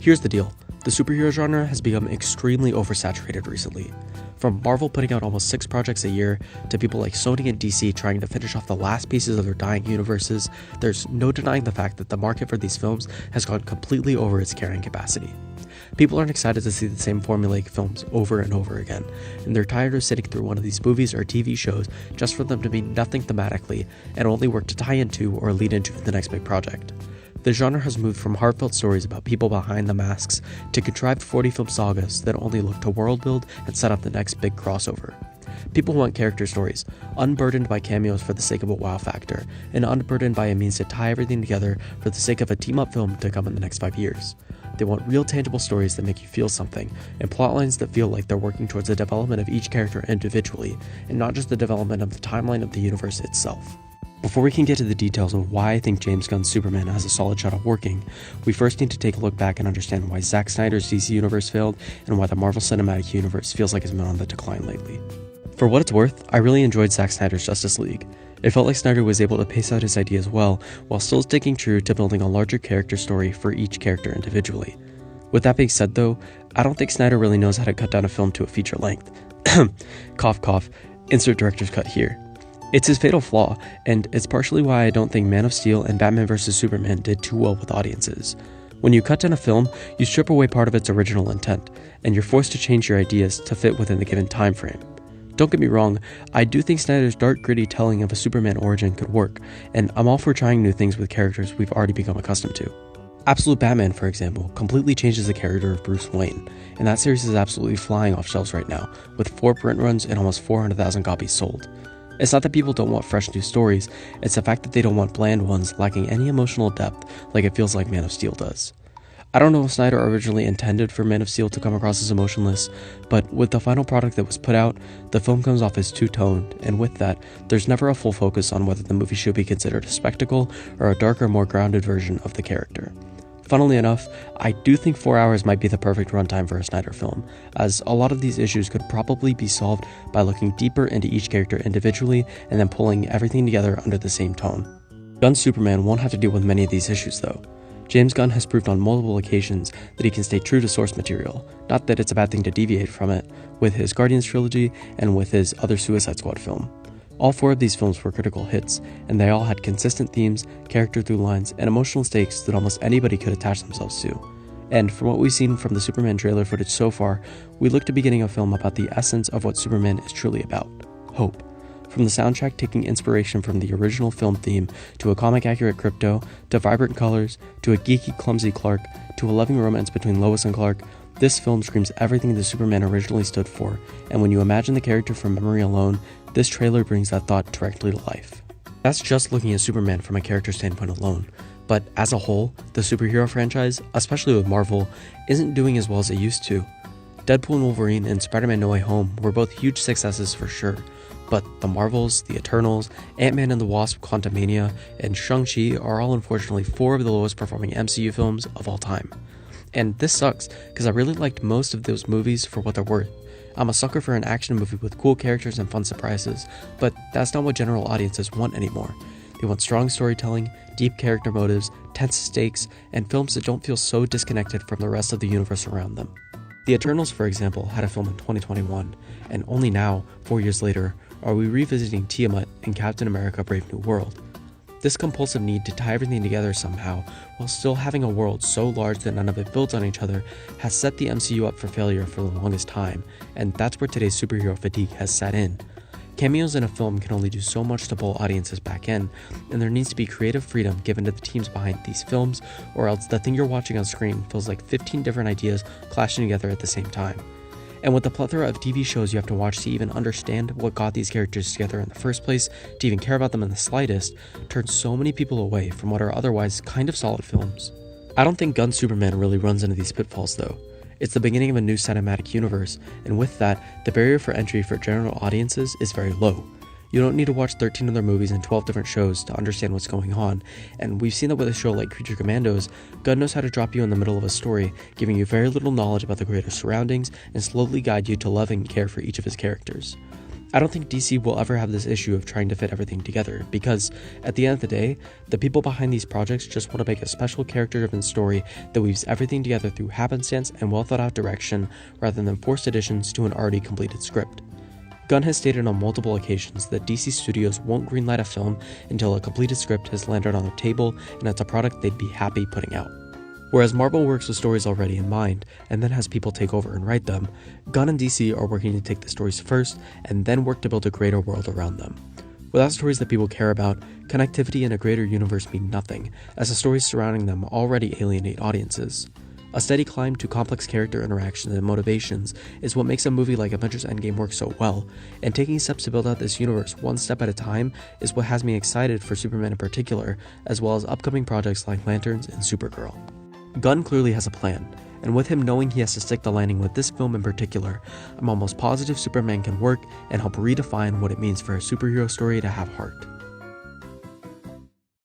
Here's the deal. The superhero genre has become extremely oversaturated recently. From Marvel putting out almost 6 projects a year, to people like Sony and DC trying to finish off the last pieces of their dying universes, there's no denying the fact that the market for these films has gone completely over its carrying capacity. People aren't excited to see the same formulaic films over and over again, and they're tired of sitting through one of these movies or TV shows just for them to mean nothing thematically and only work to tie into or lead into the next big project. The genre has moved from heartfelt stories about people behind the masks to contrived 40-film sagas that only look to world build and set up the next big crossover. People want character stories, unburdened by cameos for the sake of a wow factor, and unburdened by a means to tie everything together for the sake of a team-up film to come in the next 5 years. They want real tangible stories that make you feel something, and plotlines that feel like they're working towards the development of each character individually, and not just the development of the timeline of the universe itself. Before we can get to the details of why I think James Gunn's Superman has a solid shot of working, we first need to take a look back and understand why Zack Snyder's DC Universe failed and why the Marvel Cinematic Universe feels like it's been on the decline lately. For what it's worth, I really enjoyed Zack Snyder's Justice League. It felt like Snyder was able to pace out his ideas well, while still sticking true to building a larger character story for each character individually. With that being said though, I don't think Snyder really knows how to cut down a film to a feature length. Cough cough, insert director's cut here. It's his fatal flaw, and it's partially why I don't think Man of Steel and Batman vs Superman did too well with audiences. When you cut down a film, you strip away part of its original intent, and you're forced to change your ideas to fit within the given time frame. Don't get me wrong, I do think Snyder's dark, gritty telling of a Superman origin could work, and I'm all for trying new things with characters we've already become accustomed to. Absolute Batman, for example, completely changes the character of Bruce Wayne, and that series is absolutely flying off shelves right now, with 4 print runs and almost 400,000 copies sold. It's not that people don't want fresh new stories, it's the fact that they don't want bland ones lacking any emotional depth like it feels like Man of Steel does. I don't know if Snyder originally intended for Man of Steel to come across as emotionless, but with the final product that was put out, the film comes off as two-toned, and with that, there's never a full focus on whether the movie should be considered a spectacle or a darker, more grounded version of the character. Funnily enough, I do think 4 hours might be the perfect runtime for a Snyder film, as a lot of these issues could probably be solved by looking deeper into each character individually and then pulling everything together under the same tone. Gunn's Superman won't have to deal with many of these issues though. James Gunn has proved on multiple occasions that he can stay true to source material, not that it's a bad thing to deviate from it, with his Guardians trilogy and with his other Suicide Squad film. All 4 of these films were critical hits, and they all had consistent themes, character through lines, and emotional stakes that almost anybody could attach themselves to. And from what we've seen from the Superman trailer footage so far, we look to be getting a film about the essence of what Superman is truly about: hope. From the soundtrack taking inspiration from the original film theme, to a comic-accurate Crypto, to vibrant colors, to a geeky, clumsy Clark, to a loving romance between Lois and Clark, this film screams everything the Superman originally stood for, and when you imagine the character from memory alone, this trailer brings that thought directly to life. That's just looking at Superman from a character standpoint alone, but as a whole, the superhero franchise, especially with Marvel, isn't doing as well as it used to. Deadpool and Wolverine and Spider-Man No Way Home were both huge successes for sure, but the Marvels, the Eternals, Ant-Man and the Wasp: Quantumania, and Shang-Chi are all unfortunately 4 of the lowest performing MCU films of all time. And this sucks, because I really liked most of those movies for what they're worth. I'm a sucker for an action movie with cool characters and fun surprises, but that's not what general audiences want anymore. They want strong storytelling, deep character motives, tense stakes, and films that don't feel so disconnected from the rest of the universe around them. The Eternals, for example, had a film in 2021, and only now, 4 years later, are we revisiting Tiamat in Captain America: Brave New World. This compulsive need to tie everything together somehow, while still having a world so large that none of it builds on each other, has set the MCU up for failure for the longest time, and that's where today's superhero fatigue has set in. Cameos in a film can only do so much to pull audiences back in, and there needs to be creative freedom given to the teams behind these films, or else the thing you're watching on screen feels like 15 different ideas clashing together at the same time. And with the plethora of TV shows you have to watch to even understand what got these characters together in the first place, to even care about them in the slightest, turns so many people away from what are otherwise kind of solid films. I don't think Gunn's Superman really runs into these pitfalls though. It's the beginning of a new cinematic universe, and with that, the barrier for entry for general audiences is very low. You don't need to watch 13 other movies and 12 different shows to understand what's going on, and we've seen that with a show like Creature Commandos. Gunn knows how to drop you in the middle of a story, giving you very little knowledge about the greater surroundings, and slowly guide you to love and care for each of his characters. I don't think DC will ever have this issue of trying to fit everything together, because at the end of the day, the people behind these projects just want to make a special character-driven story that weaves everything together through happenstance and well-thought-out direction rather than forced additions to an already completed script. Gunn has stated on multiple occasions that DC Studios won't greenlight a film until a completed script has landed on their table and it's a product they'd be happy putting out. Whereas Marvel works with stories already in mind, and then has people take over and write them, Gunn and DC are working to take the stories first, and then work to build a greater world around them. Without stories that people care about, connectivity in a greater universe mean nothing, as the stories surrounding them already alienate audiences. A steady climb to complex character interactions and motivations is what makes a movie like Avengers Endgame work so well, and taking steps to build out this universe one step at a time is what has me excited for Superman in particular, as well as upcoming projects like Lanterns and Supergirl. Gunn clearly has a plan, and with him knowing he has to stick the landing with this film in particular, I'm almost positive Superman can work and help redefine what it means for a superhero story to have heart.